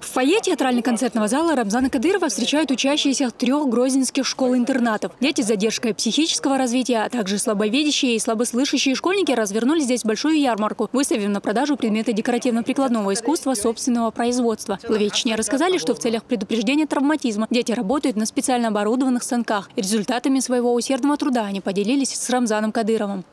В фойе театрально-концертного зала Рамзана Кадырова встречают учащиеся 3 грозненских школ-интернатов. Дети с задержкой психического развития, а также слабовидящие и слабослышащие школьники развернули здесь большую ярмарку, выставив на продажу предметы декоративно-прикладного искусства собственного производства. Главечне рассказали, что в целях предупреждения травматизма дети работают на специально оборудованных станках. Результатами своего усердного труда они поделились с Рамзаном Кадыровым.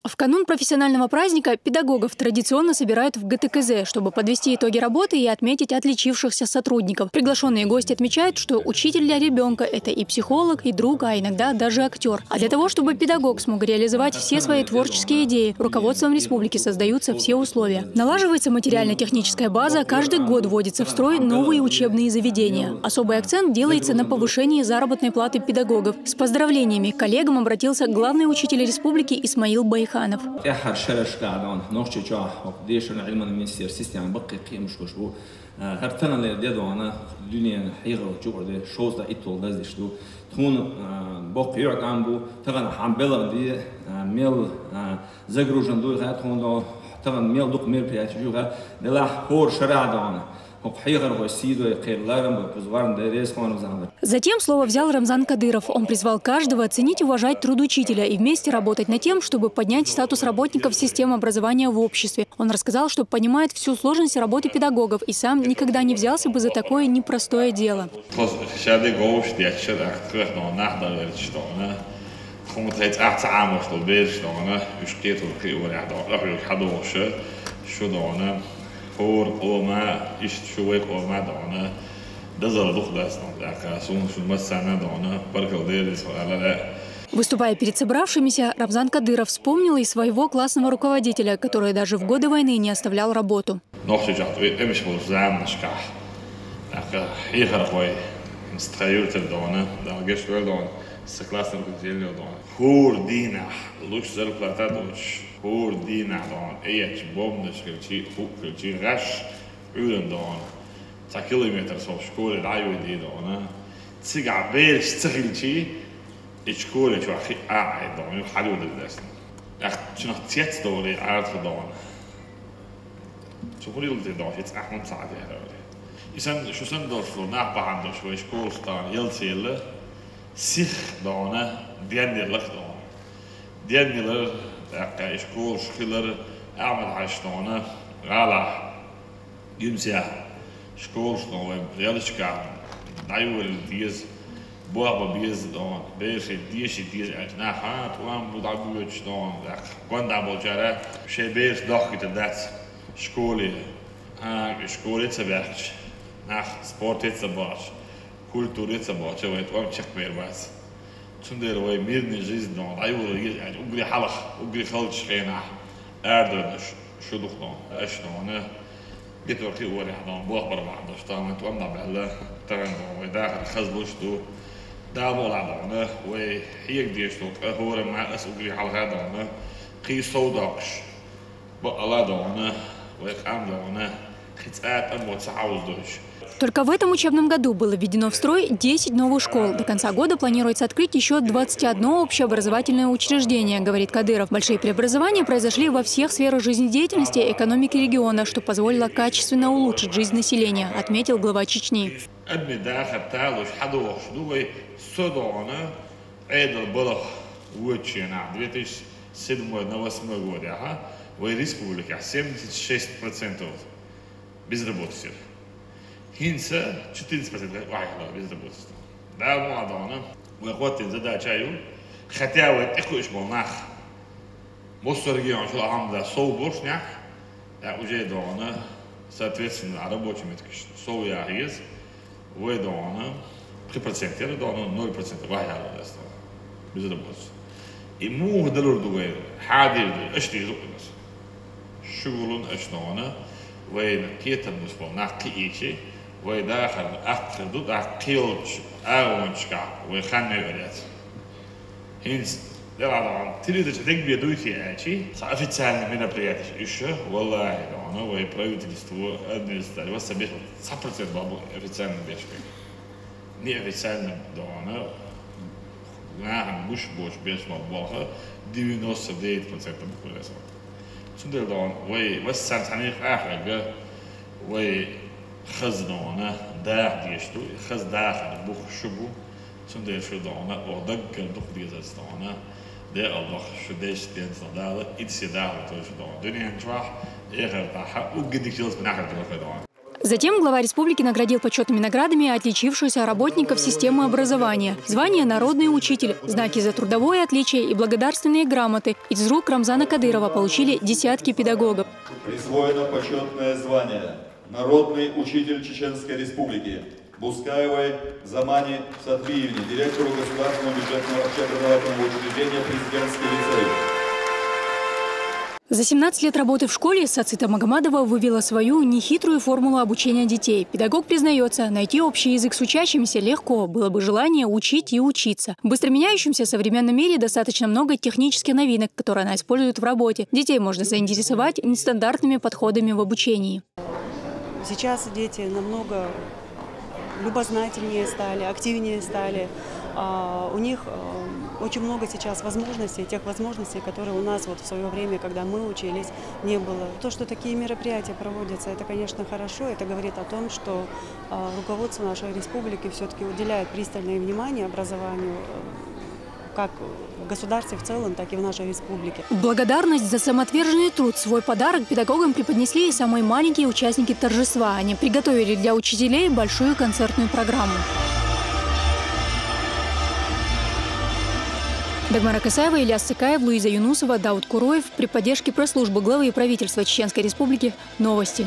В канун профессионального праздника педагогов традиционно собирают в ГТКЗ, чтобы подвести итоги работы и отметить отличившихся сотрудников. Приглашенные гости отмечают, что учитель для ребенка – это и психолог, и друг, а иногда даже актер. А для того, чтобы педагог смог реализовать все свои творческие идеи, руководством республики создаются все условия. Налаживается материально-техническая база, каждый год вводятся в строй новые учебные заведения. Особый акцент делается на повышении заработной платы педагогов. С поздравлениями к коллегам обратился главный учитель республики Исмаил Байханов. Затем слово взял Рамзан Кадыров. Он призвал каждого оценить и уважать труд учителя и вместе работать над тем, чтобы поднять статус работников системы образования в обществе. Он рассказал, что понимает всю сложность работы педагогов и сам никогда не взялся бы за такое непростое дело. Выступая перед собравшимися, Рамзан Кадыров вспомнил и своего классного руководителя, который даже в годы войны не оставлял работу. Километр в школе дают дона, цыган берешь цыгильчи, и школе чё дона, халю дедесн. Ах, чё цец доли арт дона. Чё бурил дона, это ахман сади хавали. И сан дошло на бахандо, что школ стан елцеле, сих дона, дианнилах дона. Дианнилах, так школ шкилер, амал хаш дона, гала, юнсия. Школ, что мы реалочка, даю диез, боаба без дон, берши диез, на хат, вам будут что, так, когда болчара, все берш дохит дать школе, школе цеберч, нах спорте цебач, культуре цебач, вот вам чек бербас. Чундер вой мирный жизнь дон, даю угли халах, угли халч хена, эрден, шудухно, эшно, جيت وري حنا بوخبر ما عندوش طعم تومنا بهلا تغنوا وداخل خزلوش دو دابو لعنا وهيك ديشتو هو مع اسوقي على هذا قي صوداكش بقى لا دونا ويقام دونا خيتات امو تعاوز دوش. Только в этом учебном году было введено в строй 10 новых школ. До конца года планируется открыть еще 21 общеобразовательное учреждение, говорит Кадыров. Большие преобразования произошли во всех сферах жизнедеятельности и экономики региона, что позволило качественно улучшить жизнь населения, отметил глава Чечни. Хинца 14% вайхла безработица. Да, молодона. Выходит задача ю. Хотя вот такой молнах. Most регион шел амда соуборшнях. Да уже дона. Соответственно, рабочим это соуя есть. Вы дона 3% дона 0% вайхла безработица. И мух далур дугай. Хадир اشتي زقنس. شغلون اشنونا. وين كيتن مش молнах كيشي. ويداخل أخذ ضد أقيلش أونشكا ويخني ولاد. هنس Да, ты бедуйте, официально мероприятие еще, валай, да, и правительство, администрация, вас собирает 100% бабу официально бешки. Неофициально, да, муж без баба, 99% буквально. Сюда да, вас сантаних ахага, خزنونه داخل يشتو خز داخل بوخ شبو سند شدونه ودق دق ديزستونه ده الله شديش دين صداله إتسداله تشدونه دنيا نجاح إغير طاحة وقد يجلس بناخر جلفدونه. Затем глава республики наградил почетными наградами отличившихся работников системы образования. Звание «Народный учитель», знаки за трудовое отличие и благодарственные грамоты из рук Рамзана Кадырова получили десятки педагогов. Присвоено почетное звание «Народный учитель Чеченской Республики» Бускаевой Замане Сатвиевне, директору государственного бюджетного общеобразовательного учреждения «Президентский лицей». За 17 лет работы в школе Сацита Магомадова вывела свою нехитрую формулу обучения детей. Педагог признается, найти общий язык с учащимися легко, было бы желание учить и учиться. В быстро меняющемся современном мире достаточно много технических новинок, которые она использует в работе. Детей можно заинтересовать нестандартными подходами в обучении. Сейчас дети намного любознательнее стали, активнее стали. У них очень много сейчас возможностей, тех возможностей, которые у нас вот в свое время, когда мы учились, не было. То, что такие мероприятия проводятся, это, конечно, хорошо. Это говорит о том, что руководство нашей республики все-таки уделяет пристальное внимание образованию, как в государстве в целом, так и в нашей республике. В благодарность за самоотверженный труд свой подарок педагогам преподнесли и самые маленькие участники торжества. Они приготовили для учителей большую концертную программу. Дагмара Касаева, Ильяс Цыкаев, Луиза Юнусова, Дауд Куроев при поддержке пресс-службы главы правительства Чеченской Республики. Новости.